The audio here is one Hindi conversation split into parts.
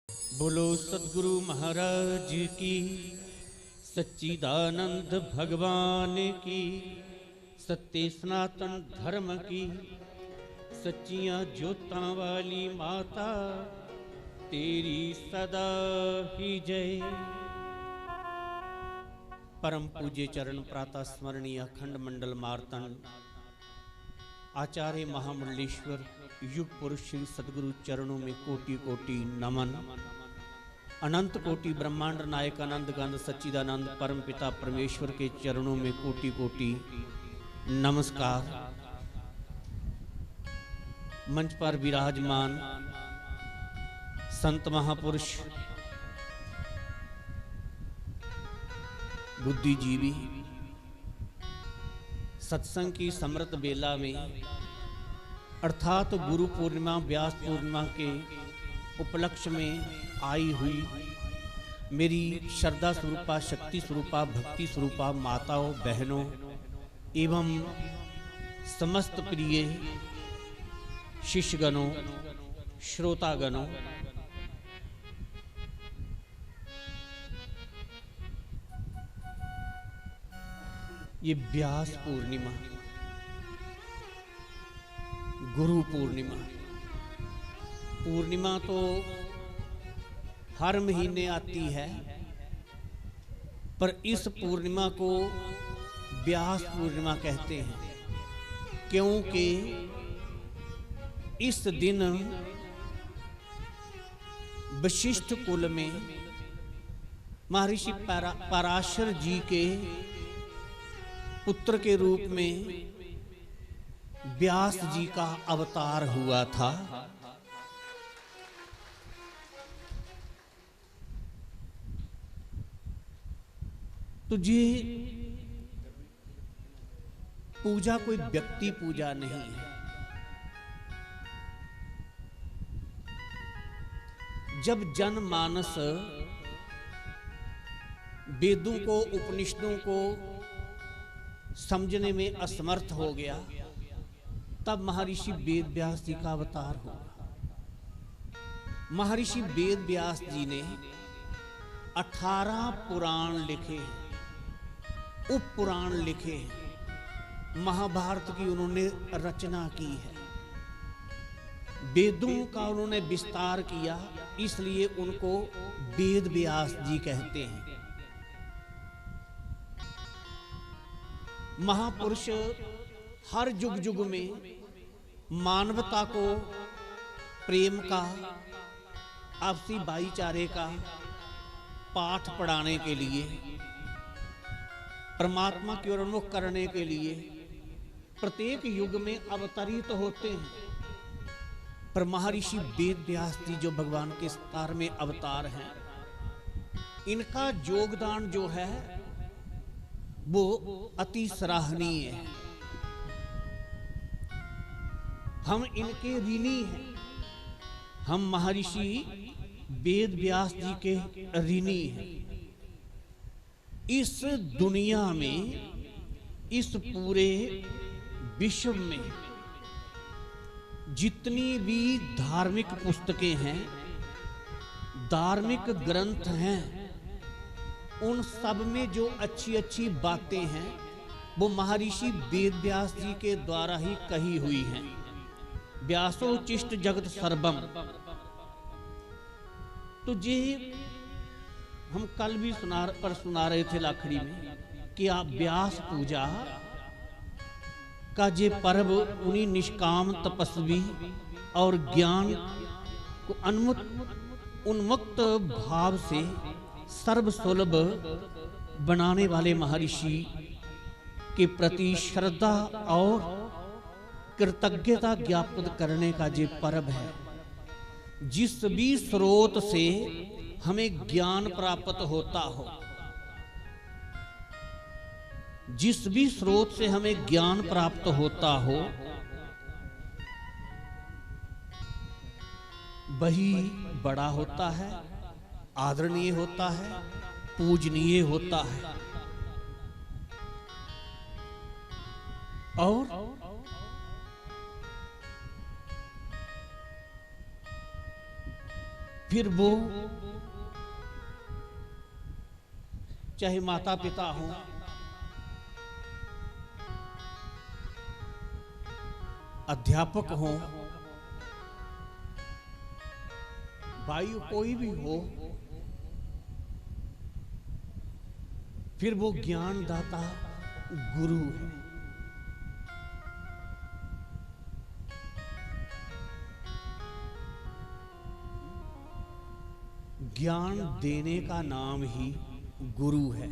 बोलो सदगुरु महाराज की, सच्चिदानंद भगवान की, सत्य सनातन धर्म की, सच्चियां ज्योतां वाली माता तेरी सदा ही जय। परम पूज्य चरण प्रातः स्मरणीय अखंड मंडल मार्तंड आचार्य महामंडलेश्वर युग पुरुष श्री सदगुरु चरणों में कोटि कोटि नमन। अनंत कोटि ब्रह्मांड नायक आनंद गंध सच्चिदानंद परम पिता परमेश्वर के चरणों में कोटि कोटि नमस्कार। मंच पर विराजमान संत महापुरुष, बुद्धिजीवी, सत्संग की समृत बेला में अर्थात गुरु पूर्णिमा व्यास पूर्णिमा के उपलक्ष्य में आई हुई मेरी श्रद्धा स्वरूपा, शक्ति स्वरूपा, भक्ति स्वरूपा माताओं, बहनों एवं समस्त प्रिय शिष्यगणों, श्रोतागणों, ये व्यास पूर्णिमा, गुरु पूर्णिमा, पूर्णिमा तो हर महीने आती है, पर इस पूर्णिमा को व्यास पूर्णिमा कहते हैं क्योंकि इस दिन वशिष्ठ कुल में महर्षि पराशर जी के पुत्र के रूप में व्यास जी का अवतार हुआ था। तो ये पूजा कोई व्यक्ति पूजा नहीं है। जब जनमानस वेदों को, उपनिषदों को समझने में असमर्थ हो गया, तब महर्षि वेद व्यास जी का अवतार हुआ। महर्षि वेद व्यास जी ने 18 पुराण लिखे, उप पुराण लिखे, महाभारत की उन्होंने रचना की है। वेदों का उन्होंने विस्तार किया, इसलिए उनको वेद व्यास जी कहते हैं। महापुरुष हर युग युग में मानवता को प्रेम का, आपसी भाईचारे का पाठ पढ़ाने के लिए, परमात्मा की ओर उन्मुख करने के लिए प्रत्येक युग में अवतरित होते हैं। पर महर्षि वेद व्यास जी जो भगवान के 17वें अवतार हैं, इनका योगदान जो है वो अति सराहनीय है। हम इनके ऋणी हैं, हम महर्षि वेद व्यास जी के ऋणी हैं। इस दुनिया में, इस पूरे विश्व में जितनी भी धार्मिक पुस्तकें हैं, धार्मिक ग्रंथ हैं, उन सब में जो अच्छी अच्छी बातें हैं वो महर्षि वेद व्यास जी के द्वारा ही कही हुई हैं। व्यासोचिष्ट जगत सर्वम। तो ये हम कल भी सुना रहे थे लाखड़ी में कि आप व्यास पूजा का ये पर्व उन्हीं निष्काम तपस्वी और ज्ञान को उन्मुक्त भाव से सर्वसुलभ बनाने वाले महर्षि के प्रति श्रद्धा और कृतज्ञता ज्ञापित करने का ये पर्व है। जिस भी स्रोत से हमें ज्ञान प्राप्त होता हो, जिस भी स्रोत से हमें ज्ञान प्राप्त होता हो, वही बड़ा होता है, आदरणीय होता है, पूजनीय होता है। और फिर वो चाहे माता पिता हो, अध्यापक हो, भाई कोई भी हो, फिर वो ज्ञानदाता गुरु है। ज्ञान देने का नाम ही गुरु है।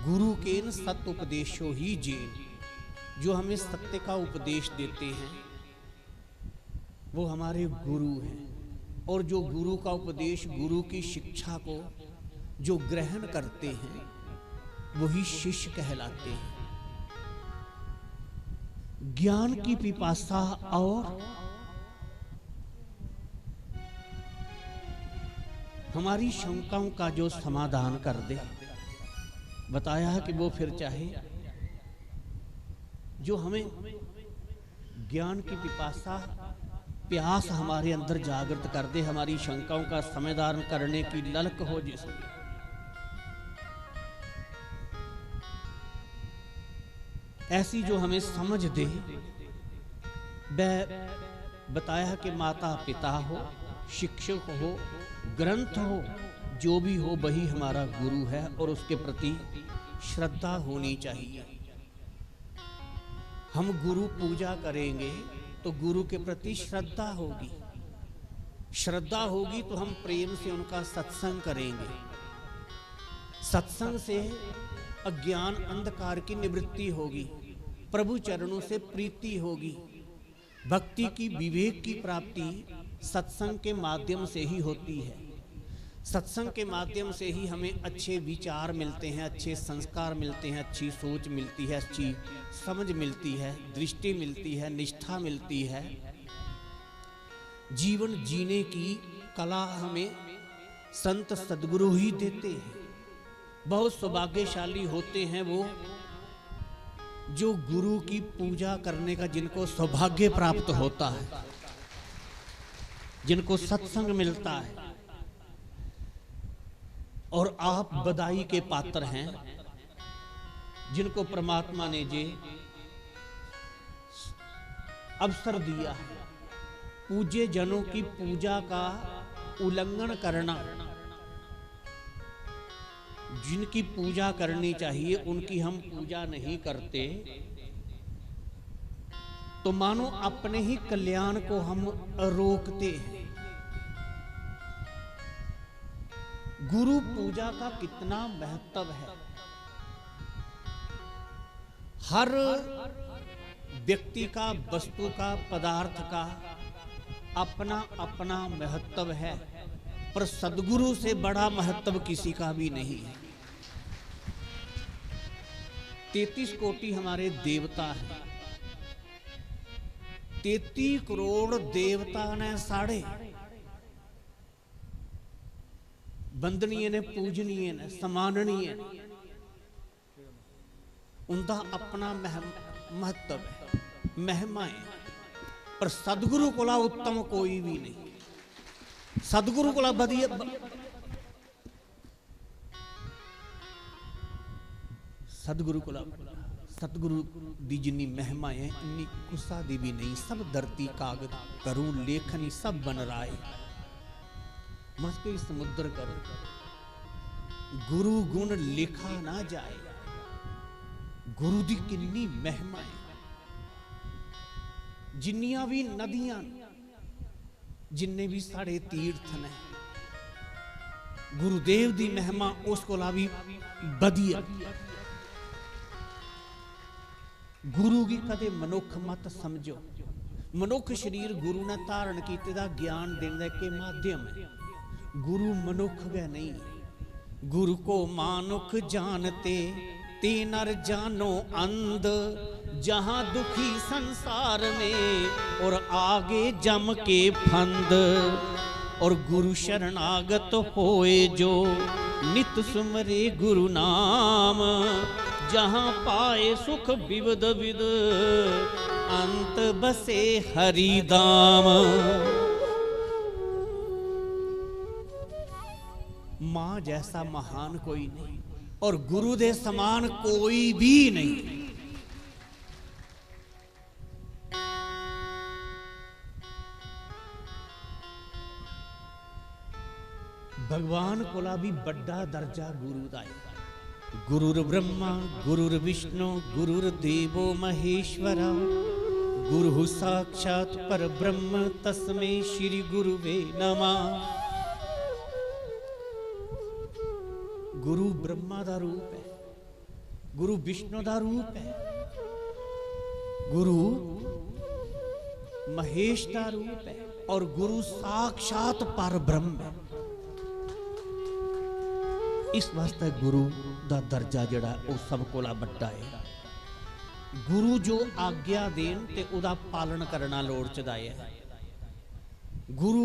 गुरु के न सत्य उपदेशो ही जेन, जो हमें सत्य का उपदेश देते हैं वो हमारे गुरु हैं। और जो गुरु का उपदेश, गुरु की शिक्षा को जो ग्रहण करते हैं वही शिष्य कहलाते हैं। ज्ञान की पिपासा और हमारी शंकाओं का जो समाधान कर दे, बताया है कि वो फिर चाहे जो हमें ज्ञान की पिपासा प्यास हमारे अंदर जागृत कर दे, हमारी शंकाओं का समाधान करने की ललक हो जिसमें, ऐसी जो हमें समझ दे, वह बताया कि माता पिता हो, शिक्षक हो, ग्रंथ हो, जो भी हो वही हमारा गुरु है और उसके प्रति श्रद्धा होनी चाहिए। हम गुरु पूजा करेंगे तो गुरु के प्रति श्रद्धा होगी, श्रद्धा होगी तो हम प्रेम से उनका सत्संग करेंगे। सत्संग से अज्ञान अंधकार की निवृत्ति होगी, प्रभु चरणों से प्रीति होगी। भक्ति की, विवेक की प्राप्ति सत्संग के माध्यम से ही होती है। सत्संग के माध्यम से ही हमें अच्छे विचार मिलते हैं, अच्छे संस्कार मिलते हैं, अच्छी सोच मिलती है, अच्छी समझ मिलती है, दृष्टि मिलती है, निष्ठा मिलती है। जीवन जीने की कला हमें संत सद्गुरु ही देते हैं। बहुत सौभाग्यशाली होते हैं वो जो गुरु की पूजा करने का जिनको सौभाग्य प्राप्त होता है, जिनको सत्संग मिलता है। और आप बधाई के पात्र हैं जिनको परमात्मा ने जे अवसर दिया है। पूज्य जनों की पूजा का उल्लंघन करना, जिनकी पूजा करनी चाहिए उनकी हम पूजा नहीं करते तो मानो अपने ही कल्याण को हम रोकते हैं। गुरु पूजा का कितना महत्व है। हर व्यक्ति का, वस्तु का, पदार्थ का अपना अपना महत्व है, पर सद्गुरु से बड़ा महत्व किसी का भी नहीं है। 33 कोटि हमारे देवता हैं, 33 करोड़ देवता ने साढ़े वंदनीय ने, पूजनीय ने, सम्माननीय, उनका अपना महत्व है, महिमा है। पर सदगुरु कोला उत्तम कोई भी नहीं। सदगुरु कोला बढ़िया, सदगुरु कोला, सतगुरु दी जिन्नी महिमा है इन्नी कुसा दी भी नहीं। सब धरती कागज करूं लेखनी सब बन राय, मस्ती समुद्र करो गुरु गुण लिखा ना जाए। गुरु दी किन्नी महिमा है। जिन्नियां भी नदियां, जिन्ने भी साढ़े तीर्थ ने, गुरुदेव दी महिमा उस कोला भी बढ़िया। गुरु की कदे मनुख मत समझो। मनुख शरीर गुरु ने धारण कीते दा ज्ञान देने के माध्यम है। गुरु मनुख गए नहीं। गुरु को मानुख जानते ते नर जानो अंध, जहां दुखी संसार में और आगे जम के फंद। और गुरु शरणागत होए जो नित सुमरे गुरु नाम, जहां पाए सुख विविध विद अंत बसे हरि धाम। मां जैसा महान कोई नहीं और गुरु दे समान कोई भी नहीं। भगवान कोला भी बड़ा दर्जा गुरु दा है। गुरुर ब्रह्मा गुरुर विष्णु गुरुर देवो महेश्वरा गुरु साक्षात पर ब्रह्म तस्मै श्री गुरुवे नमः। गुरु ब्रह्मा दा रूप है, गुरु विष्णु दा रूप है, गुरु महेश दा रूप है और गुरु साक्षात पर ब्रह्म है। इस वास्ते गुरु दा दर्जा जड़ा वो सब कोला बड़ा है। गुरु जो आग्ञा देन ते उदा पालन करना लोड़चदा है। गुरु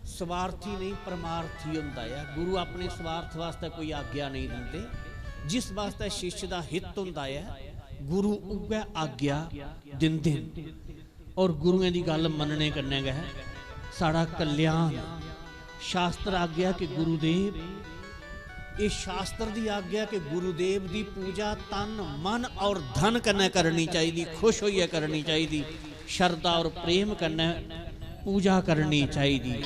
स्वार्थी नहीं परमार्थी हुंदा है। गुरु अपने स्वार्थ वास्ते कोई आग्ञा नहीं देंदे। जिस वास्ते शिष्य दा हित हुंदा है गुरु उगे आग्ञा दिंदे और गुरुओं दी गल मनने कन्नै गै साडा कल्याण। शास्त्र आग्ञा कि गुरुदेव ये शास्त्र दी आग्ञा कि गुरुदेव दी पूजा तन मन और धन कन्नै करनी चाहिए, खुश होइए करनी चाहिए, श्रद्धा और प्रेम कन्नै पूजा करनी चाहिए।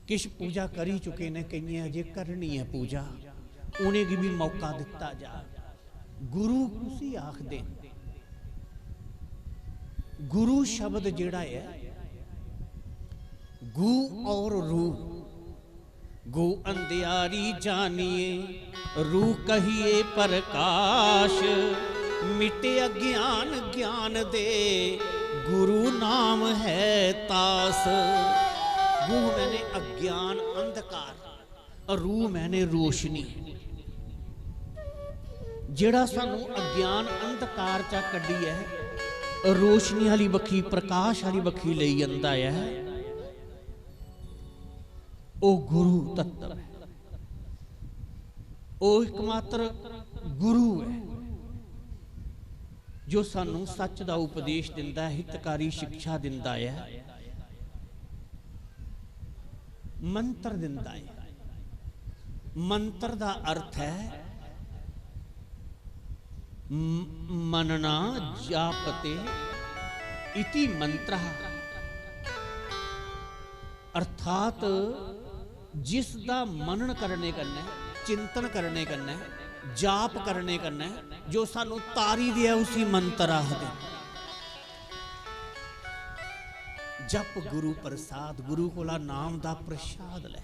किश पूजा करी चुके ने, कई अजे करनी है पूजा, उन्हें भी मौका दिता जा। गुरु उसी आख दे। गुरु शब्द जेड़ा है गु और रू। गु अंधियारी जानिए रू कहिए प्रकाश मिटे अज्ञान ज्ञान दे गुरु नाम है तास। गु मैंने अज्ञान अंधकार, रू मैंने रोशनी। जेड़ा सानू अज्ञान अंधकार चा कड्डी है रोशनी वाली बखी प्रकाश वाली बखी ले आंदा है ओ गुरु तत्व है। ओ एकमात्र गुरु है जो सानू सच दा उपदेश दिंदा है, हितकारी शिक्षा दिंदा है, मंत्र दिंदा है। मंत्र दा अर्थ है मनना जापते इति मंत्र, अर्थात जिसदा मनन करने कन्नै चिंतन करने कन्नै जाप करने कन्नै जो सानू तारी दिया उसी मंत्र आखदे। जप गुरु प्रसाद, गुरु कोला नाम दा प्रसाद ले।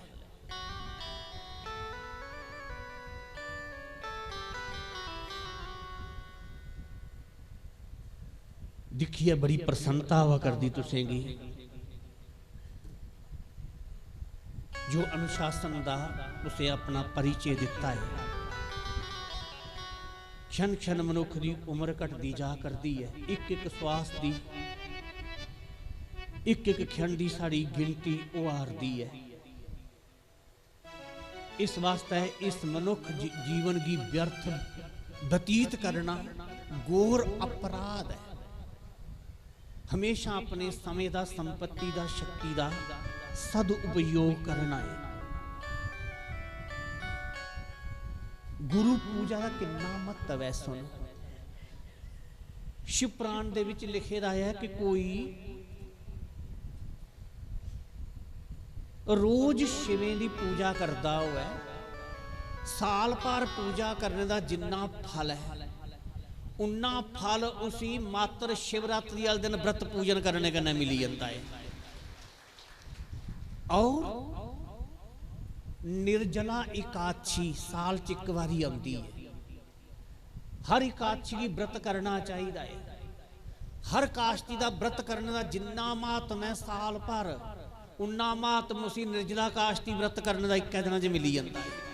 दिखिए बड़ी प्रसन्नता हुआ कर दी तुसेंगी जो अनुशासन दा उसे अपना परिचय दिता है। क्षण क्षण मनुख की उम्र घटती जा करती है। एक एक श्वास की एक एक क्षण की साड़ी गिनती वो आरदी है। इस वास्ते इस मनुख जीवन की व्यर्थ व्यतीत करना घोर अपराध है। हमेशा अपने समय का संपत्ति का शक्ति का सदुपयोग करना है। गुरु पूजा का कितना महत्व है सुन। शिव पुराण दे विच लिखे रहा है कि कोई रोज शिवें की पूजा करता हुआ साल भर पूजा करने का जिन्ना फल है उन्ना फल उसी मात्र शिवरात्रि वाले दिन व्रत पूजन करने का मिली जाता है। और निर्जला एकादशी साल च एक बारी आती है। हर एकादशी की व्रत करना चाहिए है। हर काश्ती का व्रत करने का जिन्ना महत्व है साल भर उन्ना महत्व उसी निर्जला काश्ती व्रत करने का एक दिन च मिली जाता है।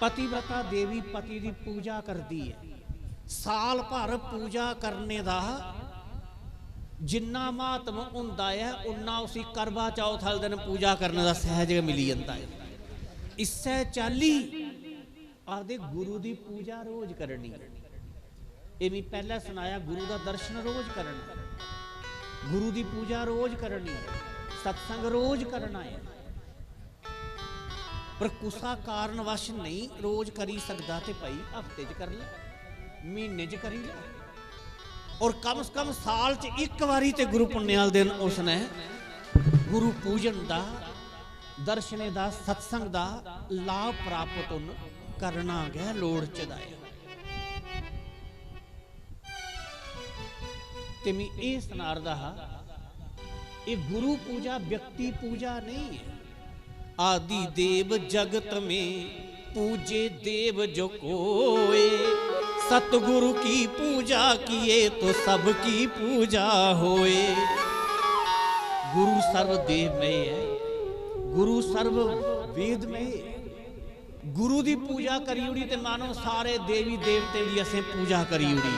पतिव्रता देवी पति की पूजा करती है। साल भर पूजा करने का जिन्ना महत्व हुंदा है उन्ना उसी करवा चौथ वाले दिन पूजा करने का सहज मिली जाता है। इससे चाली आपदे गुरु की पूजा रोज करनी। ਇਹ ਵੀ ਪਹਿਲਾਂ ਸੁਣਾਇਆ, ਗੁਰੂ ਦਾ ਦਰਸ਼ਨ ਰੋਜ਼ ਕਰਨਾ, ਗੁਰੂ ਦੀ ਪੂਜਾ ਰੋਜ਼ ਕਰਨੀ, ਸਤਸੰਗ ਰੋਜ਼ ਕਰਨਾ ਹੈ। ਪਰ ਕੁਸਾ ਕਾਰਨ ਵਸ਼ ਨਹੀਂ ਰੋਜ਼ ਕਰੀ ਸਕਦਾ ਤੇ ਭਾਈ ਹਫਤੇ 'ਚ ਕਰ ਲੈ, ਮਹੀਨੇ 'ਚ ਕਰੀ ਲੈ, ਔਰ ਕਮ ਸੇ ਕਮ ਸਾਲ 'ਚ ਇੱਕ ਵਾਰੀ ਤੇ ਗੁਰੂ ਪੁੰਨਿਆਲ ਦਿਨ ਉਸਨੇ ਗੁਰੂ ਪੂਜਨ ਦਾ, ਦਰਸ਼ਨੇ ਦਾ, ਸਤਸੰਗ ਦਾ ਲਾਭ ਪ੍ਰਾਪਤ ਉਹਨੂੰ ਕਰਨਾ ਗਿਆ, ਲੋੜ ਚਦਾਇਆ। ਤੇ ਮੈਂ ਇਹ ਸੁਣਾਰਦਾ ਹਾਂ, ਇਹ ਗੁਰੂ ਪੂਜਾ ਵਿਅਕਤੀ ਪੂਜਾ ਨਹੀਂ ਹੈ। ਆਦि देव जगत में पूजे देव जो कोय, सतगुरु की पूजा किए तो सबकी पूजा होए। गुरु सर्व देव में है, गुरु सर्व वेद में है। गुरु दी पूजा करी उड़ी ते मानो सारे देवी देवते दी असें पूजा करी उड़ी।